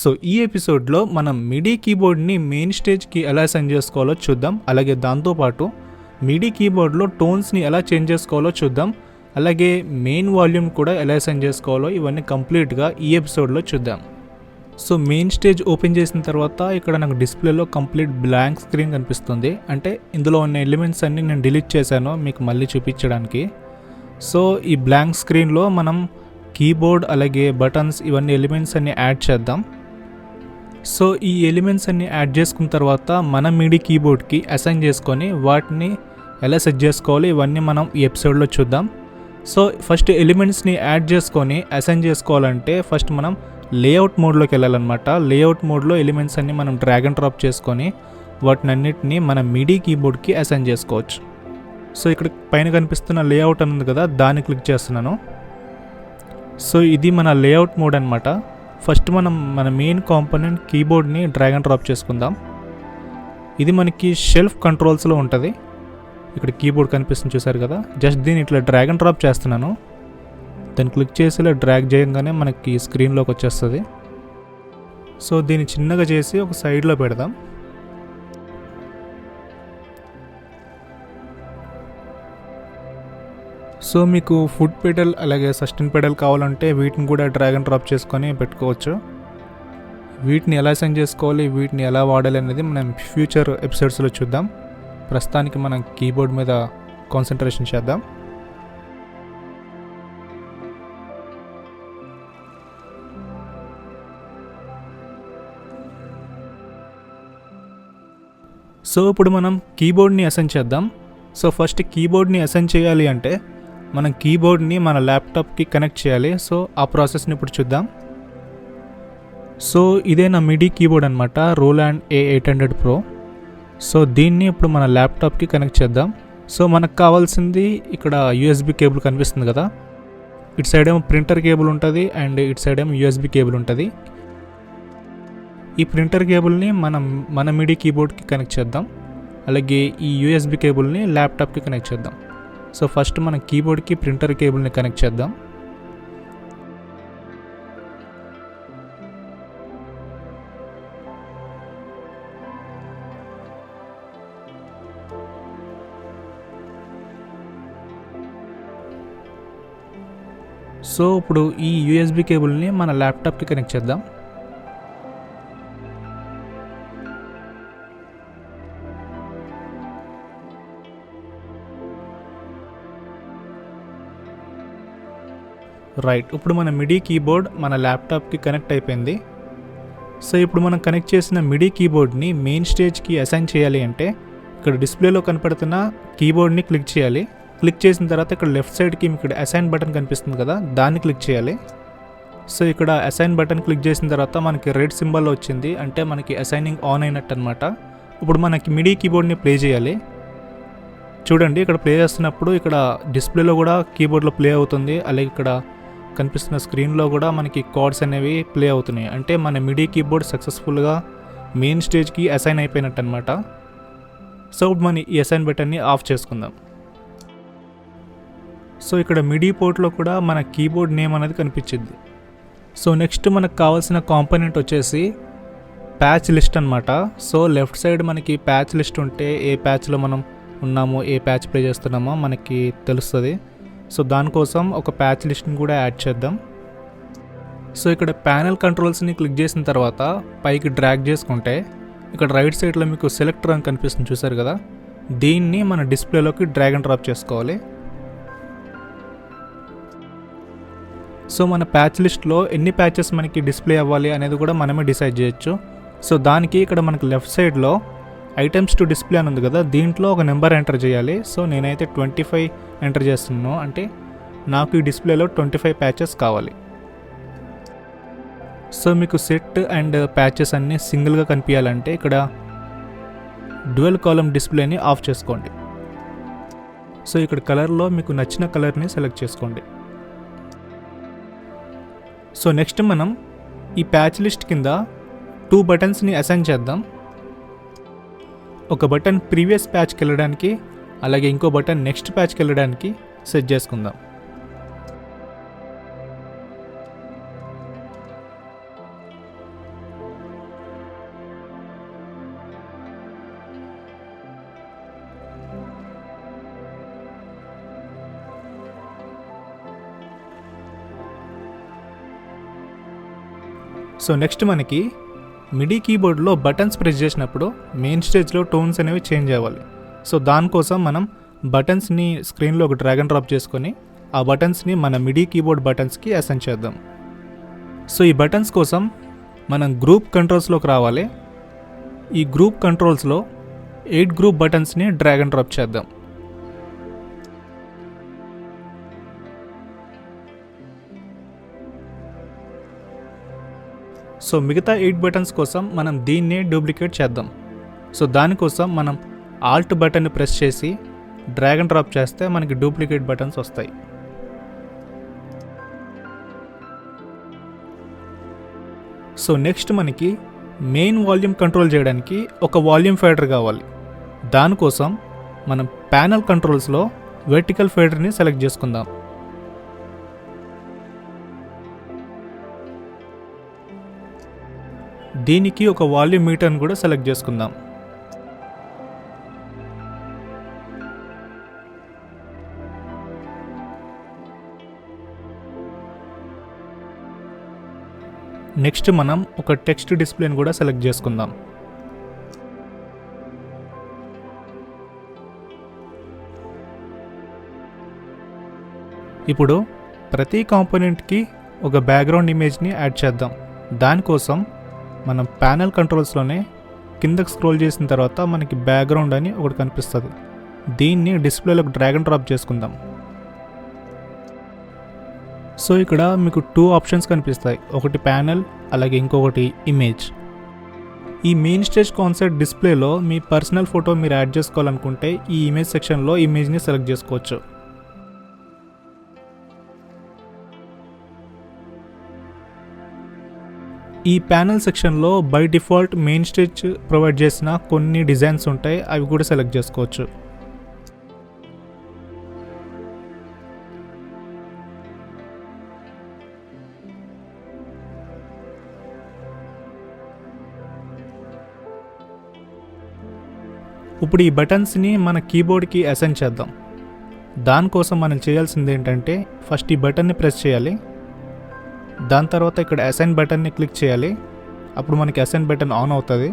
So ఈ ఎపిసోడ్లో మనం మిడీ కీబోర్డ్ని మెయిన్ స్టేజ్కి ఎలా అసైన్ చేసుకోవాలో చూద్దాం. అలాగే దాంతోపాటు మిడీ కీబోర్డ్లో టోన్స్ని ఎలా చేంజ్ చేసుకోవాలో చూద్దాం. అలాగే మెయిన్ వాల్యూమ్ కూడా ఎలా అసైన్ చేసుకోవాలో ఇవన్నీ కంప్లీట్గా ఈ ఎపిసోడ్లో చూద్దాం. సో మెయిన్ స్టేజ్ ఓపెన్ చేసిన తర్వాత ఇక్కడ నాకు డిస్ప్లేలో కంప్లీట్ బ్లాంక్ స్క్రీన్ కనిపిస్తుంది. అంటే ఇందులో ఉన్న ఎలిమెంట్స్ అన్నీ నేను డిలీట్ చేశాను మీకు మళ్ళీ చూపించడానికి. సో ఈ బ్లాంక్ స్క్రీన్లో మనం కీబోర్డ్ అలాగే బటన్స్ ఇవన్నీ ఎలిమెంట్స్ అన్నీ యాడ్ చేద్దాం. సో ఈ ఎలిమెంట్స్ అన్నీ యాడ్ చేసుకున్న తర్వాత మన మిడీ కీబోర్డ్కి అసైన్ చేసుకొని వాటిని ఎలా సెట్ చేసుకోవాలి ఇవన్నీ మనం ఈ ఎపిసోడ్లో చూద్దాం. సో ఫస్ట్ ఎలిమెంట్స్ని యాడ్ చేసుకొని అసైన్ చేసుకోవాలంటే ఫస్ట్ మనం లేఅవుట్ మోడ్లోకి వెళ్ళాలన్నమాట. లేఅవుట్ మోడ్లో ఎలిమెంట్స్ అన్నీ మనం డ్రాగ్ అండ్ డ్రాప్ చేసుకొని వాటిని అన్నిటిని మన మిడీ కీబోర్డ్కి అసైన్ చేసుకోవచ్చు. సో ఇక్కడ పైన కనిపిస్తున్న లేఅవుట్ అని ఉంది కదా, దాన్ని క్లిక్ చేస్తున్నాను. సో ఇది మన లేఅవుట్ మోడ్ అనమాట. ఫస్ట్ మనం మన మెయిన్ కాంపోనెంట్ కీబోర్డ్ని డ్రాగ్ అండ్ డ్రాప్ చేసుకుందాం. ఇది మనకి షెల్ఫ్ కంట్రోల్స్లో ఉంటుంది. ఇక్కడ కీబోర్డ్ కనిపిస్తుంది చూసారు కదా, జస్ట్ దీన్ని ఇట్లా డ్రాగ్ అండ్ డ్రాప్ చేస్తున్నాను. దాన్ని క్లిక్ చేసి ఇలా డ్రాగ్ చేయగానే మనకి స్క్రీన్లోకి వచ్చేస్తుంది. సో దీన్ని చిన్నగా చేసి ఒక సైడ్లో పెడదాం. సో మీకు ఫుడ్ పెడల్ అలాగే సస్టైన్ పెడల్ కావాలంటే వీటిని కూడా డ్రాగ్ అండ్ డ్రాప్ చేసుకొని పెట్టుకోవచ్చు. వీటిని ఎలా సెండ్ చేసుకోవాలి, వీటిని ఎలా వాడాలి అనేది మనం ఫ్యూచర్ ఎపిసోడ్స్లో చూద్దాం. ప్రస్తుతానికి మనం కీబోర్డ్ మీద కాన్సన్ట్రేషన్ చేద్దాం. సో ఇప్పుడు మనం కీబోర్డ్ని అసైన్ చేద్దాం. సో ఫస్ట్ కీబోర్డ్ని అసైన్ చేయాలి అంటే మనం కీబోర్డ్ని మన ల్యాప్టాప్కి కనెక్ట్ చేయాలి. సో ఆ ప్రాసెస్ని ఇప్పుడు చూద్దాం. సో ఇదే నా మిడీ కీబోర్డ్ అనమాట, రోలాండ్ A800 Pro. సో దీన్ని ఇప్పుడు మన ల్యాప్టాప్కి కనెక్ట్ చేద్దాం. సో మనకు కావాల్సింది ఇక్కడ USB కేబుల్ కనిపిస్తుంది కదా, ఇటు సైడ్ ఏమో ప్రింటర్ కేబుల్ ఉంటుంది అండ్ ఇటు సైడ్ ఏమో USB కేబుల్ ఉంటుంది. ఈ ప్రింటర్ కేబుల్ని మన మిడీ కీబోర్డ్కి కనెక్ట్ చేద్దాం. అలాగే ఈ USB కేబుల్ని ల్యాప్టాప్కి కనెక్ట్ చేద్దాం. సో ఫస్ట్ మన కీబోర్డ్కి ప్రింటర్ కేబుల్ని కనెక్ట్ చేద్దాం. సో ఇప్పుడు ఈ USB కేబుల్ని మన ల్యాప్టాప్కి కనెక్ట్ చేద్దాం. రైట్, ఇప్పుడు మన మిడీ కీబోర్డ్ మన ల్యాప్టాప్కి కనెక్ట్ అయిపోయింది. సో ఇప్పుడు మనం కనెక్ట్ చేసిన మిడీ కీబోర్డ్ని మెయిన్ స్టేజ్కి అసైన్ చేయాలి అంటే ఇక్కడ డిస్ప్లేలో కనపడుతున్న కీబోర్డ్ని క్లిక్ చేయాలి. క్లిక్ చేసిన తర్వాత ఇక్కడ లెఫ్ట్ సైడ్కి ఇక్కడ అసైన్ బటన్ కనిపిస్తుంది కదా, దాన్ని క్లిక్ చేయాలి. సో ఇక్కడ అసైన్ బటన్ క్లిక్ చేసిన తర్వాత మనకి రెడ్ సింబల్ వచ్చింది, అంటే మనకి అసైనింగ్ ఆన్ అయినట్టు అనమాట. ఇప్పుడు మనకి మిడీ కీబోర్డ్ని ప్లే చేయాలి. చూడండి, ఇక్కడ ప్లే చేస్తున్నప్పుడు ఇక్కడ డిస్ప్లేలో కూడా కీబోర్డ్లో ప్లే అవుతుంది. అలాగే ఇక్కడ కనిపిస్తున్న స్క్రీన్లో కూడా మనకి కార్డ్స్ అనేవి ప్లే అవుతున్నాయి. అంటే మన మిడీ కీబోర్డ్ సక్సెస్ఫుల్గా మెయిన్ స్టేజ్కి అసైన్ అయిపోయినట్టు అనమాట. సో ఇప్పుడు మన ఈ అసైన్ బటన్ని ఆఫ్ చేసుకుందాం. సో ఇక్కడ మిడీ పోర్ట్లో కూడా మన కీబోర్డ్ నేమ్ అనేది కనిపించింది. సో నెక్స్ట్ మనకు కావాల్సిన కాంపోనెంట్ వచ్చేసి ప్యాచ్ లిస్ట్ అనమాట. సో లెఫ్ట్ సైడ్ మనకి ప్యాచ్ లిస్ట్ ఉంటే ఏ ప్యాచ్లో మనం ఉన్నామో, ఏ ప్యాచ్ ప్లే చేస్తున్నామో మనకి తెలుస్తుంది. సో దానికోసం ఒక ప్యాచ్ లిస్ట్ని కూడా యాడ్ చేద్దాం. సో ఇక్కడ ప్యానెల్ కంట్రోల్స్ని క్లిక్ చేసిన తర్వాత పైకి డ్రాగ్ చేసుకుంటే ఇక్కడ రైట్ సైడ్లో మీకు సెలెక్టర్ అని కనిపిస్తుంది చూసారు కదా, దీన్ని మన డిస్ప్లేలోకి డ్రాగ్ అండ్ డ్రాప్ చేసుకోవాలి. సో మన ప్యాచ్ లిస్ట్లో ఎన్ని ప్యాచెస్ మనకి డిస్ప్లే అవ్వాలి అనేది కూడా మనమే డిసైడ్ చేయొచ్చు. సో దానికి ఇక్కడ మనకి లెఫ్ట్ సైడ్లో ఐటమ్స్ టు డిస్ప్లే అని ఉంది కదా, దీంట్లో ఒక నెంబర్ ఎంటర్ చేయాలి. సో నేనైతే 25 ఎంటర్ చేస్తున్నాను, అంటే నాకు ఈ డిస్ప్లేలో 25 ప్యాచెస్ కావాలి. సో మీకు సెట్ అండ్ ప్యాచెస్ అన్నీ సింగిల్గా కనిపించాలంటే ఇక్కడ డ్యూయల్ కాలమ్ డిస్ప్లేని ఆఫ్ చేసుకోండి. సో ఇక్కడ కలర్లో మీకు నచ్చిన కలర్ని సెలెక్ట్ చేసుకోండి. సో నెక్స్ట్ మనం ఈ ప్యాచ్ లిస్ట్ కింద 2 బటన్స్ని అసైన్ చేద్దాం. ఒక బటన్ ప్రీవియస్ ప్యాచ్కి వెళ్ళడానికి, అలాగే ఇంకో బటన్ నెక్స్ట్ ప్యాచ్కి వెళ్ళడానికి సెట్ చేసుకుందాం. సో నెక్స్ట్ మనకి మిడీ కీబోర్డ్లో బటన్స్ ప్రెస్ చేసినప్పుడు మెయిన్ స్టేజ్లో టోన్స్ అనేవి చేంజ్ అవ్వాలి. సో దానికోసం మనం బటన్స్ని స్క్రీన్లో ఒక డ్రాగ్ అండ్ డ్రాప్ చేసుకొని ఆ బటన్స్ని మన మిడీ కీబోర్డ్ బటన్స్కి అసైన్ చేద్దాం. సో ఈ బటన్స్ కోసం మనం గ్రూప్ కంట్రోల్స్లోకి రావాలి. ఈ గ్రూప్ కంట్రోల్స్లో 8 గ్రూప్ బటన్స్ని డ్రాగ్ అండ్ డ్రాప్ చేద్దాం. సో మిగతా 8 బటన్స్ కోసం మనం దీన్నే డూప్లికేట్ చేద్దాం. సో దానికోసం మనం ఆల్ట్ బటన్ని ప్రెస్ చేసి డ్రాగ్ అండ్ డ్రాప్ చేస్తే మనకి డూప్లికేట్ బటన్స్ వస్తాయి. సో నెక్స్ట్ మనకి మెయిన్ వాల్యూమ్ కంట్రోల్ చేయడానికి ఒక వాల్యూమ్ ఫేడర్ కావాలి. దానికోసం మనం ప్యానల్ కంట్రోల్స్లో వర్టికల్ ఫేడర్ని సెలెక్ట్ చేసుకుందాం. దీనికి ఒక వాల్యూమ్ మీటర్ని కూడా సెలెక్ట్ చేసుకుందాం. నెక్స్ట్ మనం ఒక టెక్స్ట్ డిస్ప్లేని కూడా సెలెక్ట్ చేసుకుందాం. ఇప్పుడు ప్రతి కాంపోనెంట్కి ఒక బ్యాక్గ్రౌండ్ ఇమేజ్ని యాడ్ చేద్దాం. దానికోసం మనం ప్యానల్ కంట్రోల్స్లోనే కిందకి స్క్రోల్ చేసిన తర్వాత మనకి బ్యాక్గ్రౌండ్ అని ఒకటి కనిపిస్తుంది. దీన్ని డిస్ప్లేలోకి డ్రాగ్ అండ్ డ్రాప్ చేసుకుందాం. సో ఇక్కడ మీకు 2 ఆప్షన్స్ కనిపిస్తాయి, ఒకటి ప్యానల్ అలాగే ఇంకొకటి ఇమేజ్. ఈ మెయిన్ స్టేజ్ కాన్సెప్ట్ డిస్ప్లేలో మీ పర్సనల్ ఫోటో మీరు యాడ్ చేసుకోవాలనుకుంటే ఈ ఇమేజ్ సెక్షన్లో ఇమేజ్ని సెలెక్ట్ చేసుకోవచ్చు. ఈ ప్యానల్ సెక్షన్లో by default main stage provide చేసిన కొన్ని డిజైన్స్ ఉంటాయి, అవి కూడా సెలెక్ట్ చేసుకోవచ్చు. ఇప్పుడు ఈ బటన్స్ని మన కీబోర్డ్కి అసైన్ చేద్దాం. దానికోసం మనం చేయాల్సింది ఏంటంటే ఫస్ట్ ఈ బటన్ని ప్రెస్ చేయాలి. దాని తర్వాత ఇక్కడ అసైన్ బటన్ని క్లిక్ చేయాలి. అప్పుడు మనకి అసైన్ బటన్ ఆన్ అవుతుంది.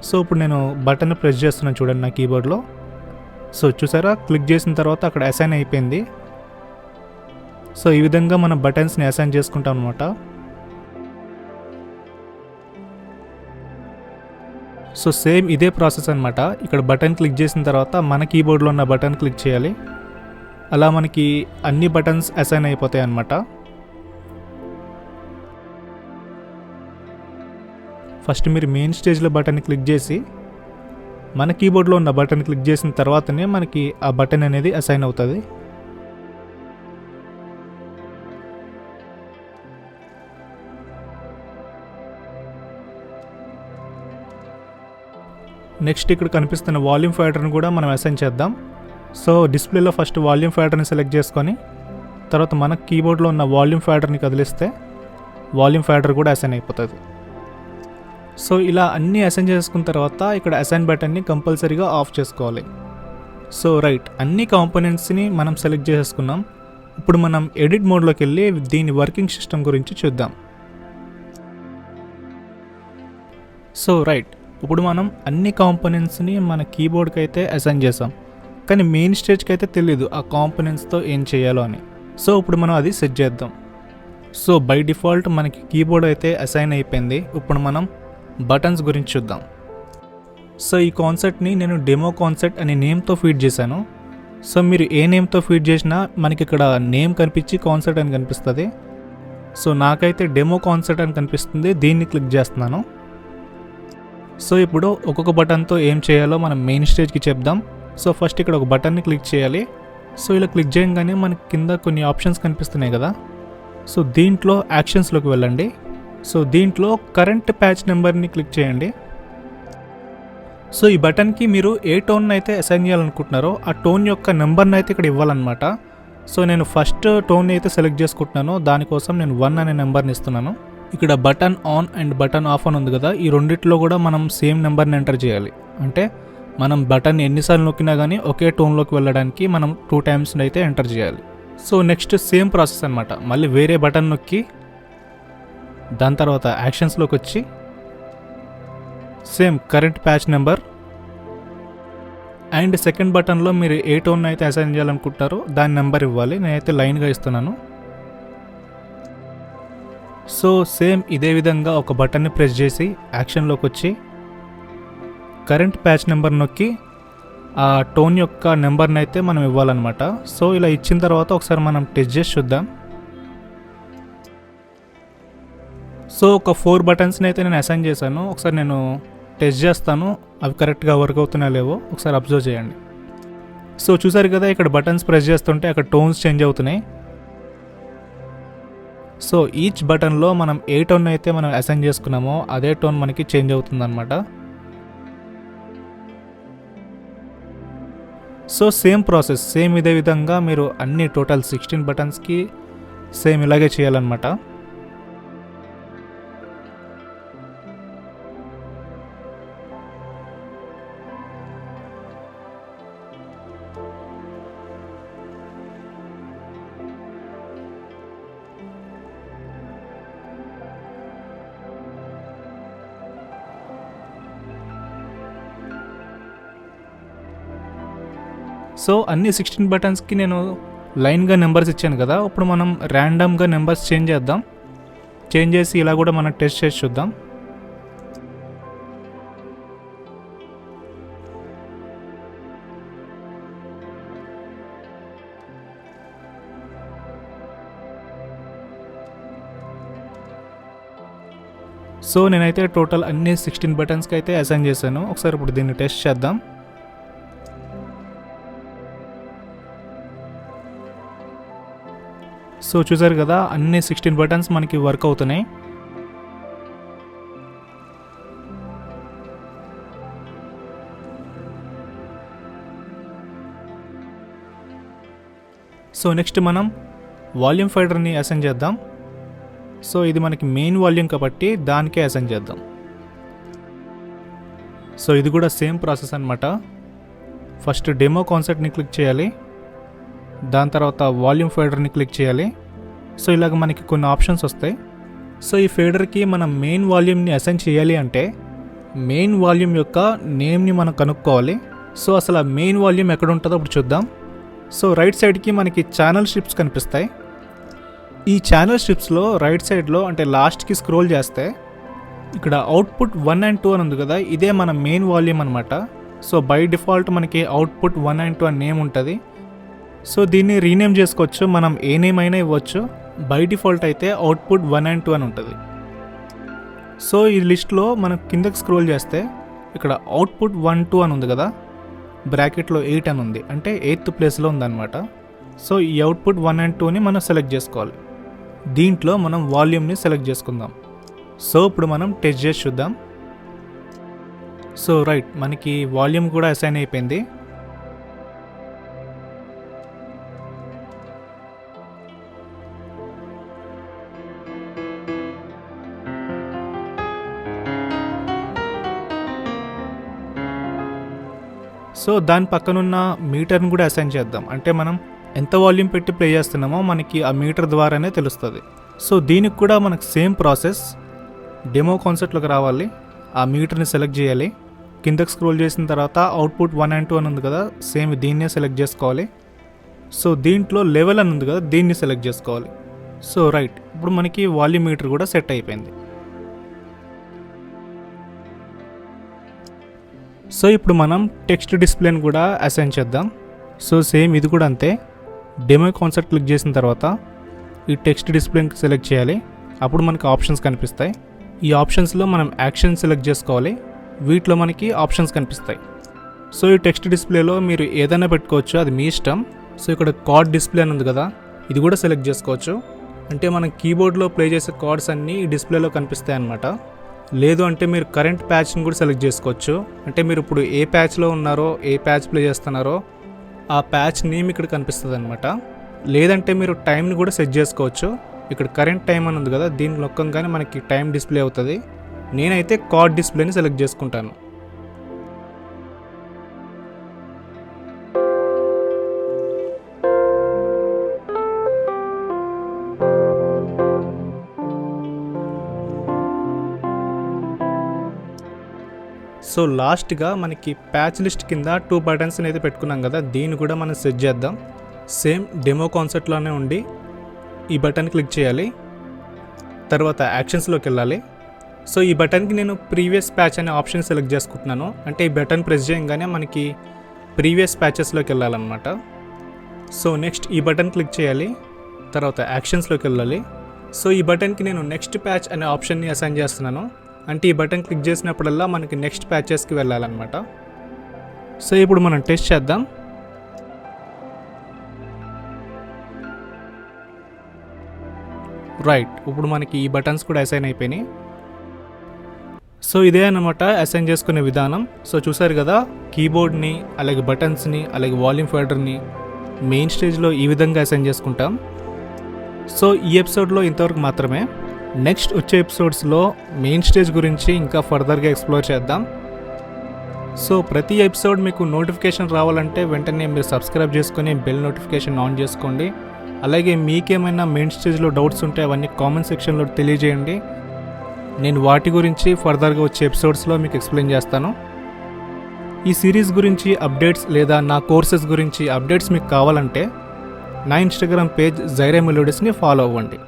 సో ఇప్పుడు నేను బటన్ని ప్రెస్ చేస్తున్నాను చూడండి నా కీబోర్డ్లో. సో చూసారా, క్లిక్ చేసిన తర్వాత అక్కడ అసైన్ అయిపోయింది. సో ఈ విధంగా మనం బటన్స్ని అసైన్ చేసుకుంటాం అనమాట. సో సేమ్ ఇదే ప్రాసెస్ అనమాట. ఇక్కడ బటన్ క్లిక్ చేసిన తర్వాత మన కీబోర్డ్లో ఉన్న బటన్ క్లిక్ చేయాలి. అలా మనకి అన్ని బటన్స్ అసైన్ అయిపోతాయి అన్నమాట. ఫస్ట్ మీరు మెయిన్ స్టేజ్లో బటన్ క్లిక్ చేసి మన కీబోర్డ్లో ఉన్న బటన్ క్లిక్ చేసిన తర్వాతనే మనకి ఆ బటన్ అనేది అసైన్ అవుతుంది. నెక్స్ట్ ఇక్కడ కనిపిస్తున్న వాల్యూమ్ ఫేడర్ని కూడా మనం అసైన్ చేద్దాం. సో డిస్ప్లేలో ఫస్ట్ వాల్యూమ్ ఫేడర్ని సెలెక్ట్ చేసుకొని తర్వాత మన కీబోర్డ్లో ఉన్న వాల్యూమ్ ఫేడర్ని కదిలిస్తే వాల్యూమ్ ఫేడర్ కూడా అసైన్ అయిపోతుంది. సో ఇలా అన్నీ అసైన్ చేసుకున్న తర్వాత ఇక్కడ అసైన్ బటన్ని కంపల్సరీగా ఆఫ్ చేసుకోవాలి. సో రైట్, అన్ని కాంపోనెంట్స్ని మనం సెలెక్ట్ చేసేసుకున్నాం. ఇప్పుడు మనం ఎడిట్ మోడ్లోకి వెళ్ళి దీని వర్కింగ్ సిస్టమ్ గురించి చూద్దాం. సో రైట్, ఇప్పుడు మనం అన్ని కాంపోనెంట్స్ని మన కీబోర్డ్కి అయితే అసైన్ చేసాం, కానీ మెయిన్ స్టేజ్కి అయితే తెలియదు ఆ కాంపోనెంట్స్తో ఏం చేయాలో అని. సో ఇప్పుడు మనం అది సెట్ చేద్దాం. సో బై డిఫాల్ట్ మనకి కీబోర్డ్ అయితే అసైన్ అయిపోయింది. ఇప్పుడు మనం బటన్స్ గురించి చూద్దాం. సో ఈ కాన్సెప్ట్ని నేను డెమో కాన్సెప్ట్ అనే నేమ్తో ఫీడ్ చేశాను. సో మీరు ఏ నేమ్తో ఫీడ్ చేసినా మనకి ఇక్కడ నేమ్ కనిపించి కాన్సెప్ట్ అని కనిపిస్తుంది. సో నాకైతే డెమో కాన్సెప్ట్ అని కనిపిస్తుంది, దీన్ని క్లిక్ చేస్తున్నాను. సో ఇప్పుడు ఒక్కొక్క బటన్తో ఏం చేయాలో మనం మెయిన్ స్టేజ్కి చెప్దాం. సో ఫస్ట్ ఇక్కడ ఒక బటన్ని క్లిక్ చేయాలి. సో ఇలా క్లిక్ చేయగానే మనకి కింద కొన్ని ఆప్షన్స్ కనిపిస్తున్నాయి కదా. సో దీంట్లో యాక్షన్స్లోకి వెళ్ళండి. సో దీంట్లో కరెంట్ ప్యాచ్ నెంబర్ని క్లిక్ చేయండి. సో ఈ బటన్కి మీరు ఏ టోన్ అయితే అసైన్ చేయాలనుకుంటున్నారో ఆ టోన్ యొక్క నెంబర్ని అయితే ఇక్కడ ఇవ్వాలన్నమాట. సో నేను ఫస్ట్ టోన్ అయితే సెలెక్ట్ చేసుకుంటున్నానో దానికోసం నేను 1 అనే నెంబర్ని ఇస్తున్నాను. ఇక్కడ button on and button off అని ఉంది కదా, ఈ రెండిట్లో కూడా మనం సేమ్ నెంబర్ని ఎంటర్ చేయాలి. అంటే మనం బటన్ ఎన్నిసార్లు నొక్కినా కానీ ఒకే టోన్లోకి వెళ్ళడానికి మనం 2 టైమ్స్ అయితే ఎంటర్ చేయాలి. సో నెక్స్ట్ సేమ్ ప్రాసెస్ అనమాట. మళ్ళీ వేరే బటన్ నొక్కి దాని తర్వాత యాక్షన్స్లోకి వచ్చి same current patch number and second బటన్లో మీరు ఏ టోన్ అయితే అసైన్ చేయాలనుకుంటారో దాని నెంబర్ ఇవ్వాలి. నేనైతే లైన్గా ఇస్తున్నాను. సో సేమ్ ఇదే విధంగా ఒక బటన్ని ప్రెస్ చేసి యాక్షన్లోకి వచ్చి కరెంట్ ప్యాచ్ నెంబర్ నొక్కి ఆ టోన్ యొక్క నెంబర్ని అయితే మనం ఇవ్వాలన్నమాట. సో ఇలా ఇచ్చిన తర్వాత ఒకసారి మనం టెస్ట్ చేసి చూద్దాం. సో ఒక 4 బటన్స్ని అయితే నేను అసైన్ చేశాను. ఒకసారి నేను టెస్ట్ చేస్తాను అవి కరెక్ట్గా వర్క్ అవుతున్నాయో లేవో ఒకసారి అబ్జర్వ్ చేయండి. సో చూసారు కదా, ఇక్కడ బటన్స్ ప్రెస్ చేస్తుంటే అక్కడ టోన్స్ చేంజ్ అవుతున్నాయి. సో ఈచ్ బటన్లో మనం ఏ టోన్ అయితే మనం అసైన్ చేసుకున్నామో అదే టోన్ మనకి చేంజ్ అవుతుందన్నమాట. సో సేమ్ ప్రాసెస్, సేమ్ ఇదే విధంగా మీరు అన్ని టోటల్ 16 బటన్స్కి సేమ్ ఇలాగే చేయాలన్నమాట. సో అన్ని 16 బటన్స్కి నేను లైన్గా నెంబర్స్ ఇచ్చాను కదా, ఇప్పుడు మనం ర్యాండమ్గా నెంబర్స్ చేంజ్ చేద్దాం. చేంజ్ చేసి ఇలా కూడా మనం టెస్ట్ చేసి చూద్దాం. సో నేనైతే టోటల్ అన్ని 16 బటన్స్కి అయితే అసైన్ చేశాను. ఒకసారి ఇప్పుడు దీన్ని టెస్ట్ చేద్దాం. సో చూసారు కదా, అన్ని 16 బటన్స్ మనకి వర్క్ అవుతున్నాయి. సో నెక్స్ట్ మనం వాల్యూమ్ ఫైడర్ని అసైన్ చేద్దాం. సో ఇది మనకి మెయిన్ వాల్యూమ్ కాబట్టి దానికే అసైన్ చేద్దాం. సో ఇది కూడా సేమ్ ప్రాసెస్ అనమాట. ఫస్ట్ డెమో కాన్సెప్ట్ని క్లిక్ చేయాలి, దాని తర్వాత వాల్యూమ్ ఫేడర్ని క్లిక్ చేయాలి. సో ఇలాగ మనకి కొన్ని ఆప్షన్స్ వస్తాయి. సో ఈ ఫేడర్కి మనం మెయిన్ వాల్యూమ్ని అసైన్ చేయాలి అంటే మెయిన్ వాల్యూమ్ యొక్క నేమ్ని మనం కనుక్కోవాలి. సో అసలు ఆ మెయిన్ వాల్యూమ్ ఎక్కడ ఉంటుందో ఇప్పుడు చూద్దాం. సో రైట్ సైడ్కి మనకి ఛానల్ స్ట్రిప్స్ కనిపిస్తాయి. ఈ ఛానల్ స్ట్రిప్స్లో రైట్ సైడ్లో అంటే లాస్ట్కి స్క్రోల్ చేస్తే ఇక్కడ అవుట్పుట్ 1 and 2 అని ఉంది కదా, ఇదే మన మెయిన్ వాల్యూమ్ అనమాట. సో బై డిఫాల్ట్ మనకి అవుట్పుట్ 1 and 2 అని నేమ్ ఉంటుంది. సో దీన్ని రీనేమ్ చేసుకోవచ్చు, మనం ఏ నేమ్ అయినా ఇవ్వచ్చు. బై డిఫాల్ట్ అయితే అవుట్పుట్ 1 and 2 అని ఉంటుంది. సో ఈ లిస్ట్లో మనం కిందకి స్క్రోల్ చేస్తే ఇక్కడ అవుట్పుట్ 1, 2 అని ఉంది కదా, బ్రాకెట్లో 8 అని ఉంది, అంటే 8th ప్లేస్లో ఉందన్నమాట. సో ఈ అవుట్పుట్ 1 and 2ని మనం సెలెక్ట్ చేసుకోవాలి. దీంట్లో మనం వాల్యూమ్ని సెలెక్ట్ చేసుకుందాం. సో ఇప్పుడు మనం టెస్ట్ చేసి చూద్దాం. సో రైట్, మనకి వాల్యూమ్ కూడా అసైన్ అయిపోయింది. సో దాని పక్కనున్న మీటర్ని కూడా అసైన్ చేద్దాం. అంటే మనం ఎంత వాల్యూమ్ పెట్టి ప్లే చేస్తున్నామో మనకి ఆ మీటర్ ద్వారానే తెలుస్తుంది. సో దీనికి కూడా మనకు సేమ్ ప్రాసెస్. డెమో కాన్సెప్ట్లోకి రావాలి, ఆ మీటర్ని సెలెక్ట్ చేయాలి, కిందకి స్క్రోల్ చేసిన తర్వాత అవుట్పుట్ 1 and 2 అని ఉంది కదా, సేమ్ దీన్నే సెలెక్ట్ చేసుకోవాలి. సో దీంట్లో లెవెల్ అని ఉంది కదా, దీన్ని సెలెక్ట్ చేసుకోవాలి. సో రైట్, ఇప్పుడు మనకి వాల్యూమ్ మీటర్ కూడా సెట్ అయిపోయింది. సో ఇప్పుడు మనం టెక్స్ట్ డిస్ప్లేని కూడా అసైన్ చేద్దాం. సో సేమ్ ఇది కూడా అంతే. డెమో కాన్సెప్ట్ క్లిక్ చేసిన తర్వాత ఈ టెక్స్ట్ డిస్ప్లేని సెలెక్ట్ చేయాలి, అప్పుడు మనకి ఆప్షన్స్ కనిపిస్తాయి. ఈ ఆప్షన్స్లో మనం యాక్షన్ సెలెక్ట్ చేసుకోవాలి, వీటిలో మనకి ఆప్షన్స్ కనిపిస్తాయి. సో ఈ టెక్స్ట్ డిస్ప్లేలో మీరు ఏదైనా పెట్టుకోవచ్చు, అది మీ ఇష్టం. సో ఇక్కడ కార్డ్ డిస్ప్లే అని ఉంది కదా, ఇది కూడా సెలెక్ట్ చేసుకోవచ్చు. అంటే మనం కీబోర్డ్లో ప్లే చేసే కార్డ్స్ అన్నీ ఈ డిస్ప్లేలో కనిపిస్తాయి అన్నమాట. లేదు అంటే మీరు కరెంట్ ప్యాచ్ని కూడా సెలెక్ట్ చేసుకోవచ్చు. అంటే మీరు ఇప్పుడు ఏ ప్యాచ్లో ఉన్నారో, ఏ ప్యాచ్ ప్లే చేస్తున్నారో ఆ ప్యాచ్ నేమ్ ఇక్కడ కనిపిస్తుంది అనమాట. లేదంటే మీరు టైంని కూడా సెట్ చేసుకోవచ్చు. ఇక్కడ కరెంట్ టైం అని ఉంది కదా, దీన్ని నొక్కంగానే మనకి టైం డిస్ప్లే అవుతుంది. నేనైతే కార్డ్ డిస్ప్లేని సెలెక్ట్ చేసుకుంటాను. సో లాస్ట్గా మనకి ప్యాచ్ లిస్ట్ కింద 2 బటన్స్ అయితే పెట్టుకున్నాం కదా, దీన్ని కూడా మనం సెట్ చేద్దాం. సేమ్ డెమో కాన్సెప్ట్లోనే ఉండి ఈ బటన్ క్లిక్ చేయాలి. తర్వాత యాక్షన్స్లోకి వెళ్ళాలి. సో ఈ బటన్కి నేను ప్రీవియస్ ప్యాచ్ అనే ఆప్షన్ సెలెక్ట్ చేసుకుంటున్నాను. అంటే ఈ బటన్ ప్రెస్ చేయగానే మనకి ప్రీవియస్ ప్యాచెస్లోకి వెళ్ళాలన్నమాట. సో నెక్స్ట్ ఈ బటన్ క్లిక్ చేయాలి. తర్వాత యాక్షన్స్లోకి వెళ్ళాలి. సో ఈ బటన్కి నేను నెక్స్ట్ ప్యాచ్ అనే ఆప్షన్ని అసైన్ చేస్తున్నాను. అంటే ఈ బటన్ క్లిక్ చేసినప్పుడల్లా మనకి నెక్స్ట్ ప్యాచెస్కి వెళ్ళాలన్నమాట. సో ఇప్పుడు మనం టెస్ట్ చేద్దాం. రైట్, ఇప్పుడు మనకి ఈ బటన్స్ కూడా అసైన్ అయిపోయినాయి. సో ఇదే అన్నమాట అసైన్ చేసుకునే విధానం. సో చూసారు కదా, కీబోర్డ్ని అలాగే బటన్స్ని అలాగే వాల్యూమ్ ఫాడర్ని మెయిన్ స్టేజ్లో ఈ విధంగా అసైన్ చేసుకుంటాం. సో ఈ ఎపిసోడ్లో ఇంతవరకు మాత్రమే. నెక్స్ట్ వచ్చే ఎపిసోడ్స్లో మెయిన్ స్టేజ్ గురించి ఇంకా ఫర్దర్గా ఎక్స్ప్లోర్ చేద్దాం. సో ప్రతి ఎపిసోడ్ మీకు నోటిఫికేషన్ రావాలంటే వెంటనే మీరు సబ్స్క్రైబ్ చేసుకొని బెల్ నోటిఫికేషన్ ఆన్ చేసుకోండి. అలాగే మీకేమైనా మెయిన్ స్టేజ్లో డౌట్స్ ఉంటే అవన్నీ కామెంట్ సెక్షన్లో తెలియజేయండి. నేను వాటి గురించి ఫర్దర్గా వచ్చే ఎపిసోడ్స్లో మీకు ఎక్స్ప్లెయిన్ చేస్తాను. ఈ సిరీస్ గురించి అప్డేట్స్ లేదా నా కోర్సెస్ గురించి అప్డేట్స్ మీకు కావాలంటే నా ఇన్స్టాగ్రామ్ పేజ్ జైరా మెలోడీస్ని ఫాలో అవ్వండి.